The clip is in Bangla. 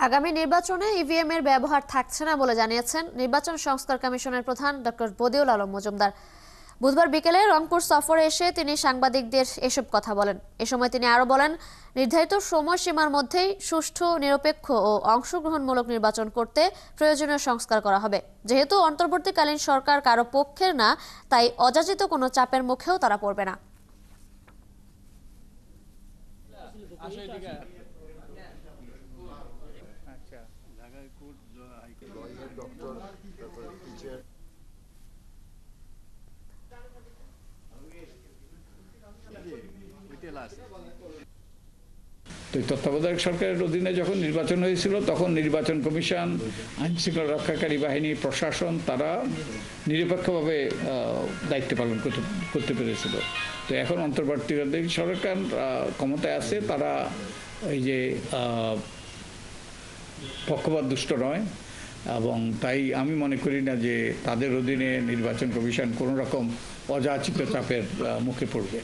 আগামী নির্বাচনে ইভিএম এর ব্যবহার থাকছে না বলে জানিয়েছেন নির্বাচন সংস্কার কমিশনের প্রধান ডক্টর বদিউল আলম মজুমদার। বুধবার বিকেলে রংপুর সফরে এসে তিনি সাংবাদিকদের এসব কথা বলেন। এ সময় তিনি আরো বলেন, নির্ধারিত সময়সীমার মধ্যেই সুষ্ঠু, নিরপেক্ষ ও অংশগ্রহণমূলক নির্বাচন করতে প্রয়োজনীয় সংস্কার করা হবে। যেহেতু অন্তর্বর্তীকালীন সরকার কারো পক্ষের না, তাই অযাচিত কোনো চাপের মুখেও তারা পড়বে না। তো তত্ত্বাবধায়ক সরকারের অধীনে যখন নির্বাচন হয়েছিল তখন নির্বাচন কমিশন, আইন শৃঙ্খলা রক্ষাকারী বাহিনী, প্রশাসন তারা নিরপেক্ষভাবে দায়িত্ব পালন করতে পেরেছিল। তো এখন অন্তর্বর্তীকালীন সরকার ক্ষমতায় আছে, তারা এই যে পক্ষপাত দুষ্ট নয়, এবং তাই আমি মনে করি না যে তাদের অধীনে নির্বাচন কমিশন কোনো রকম অযাচিত চাপের মুখে পড়বে।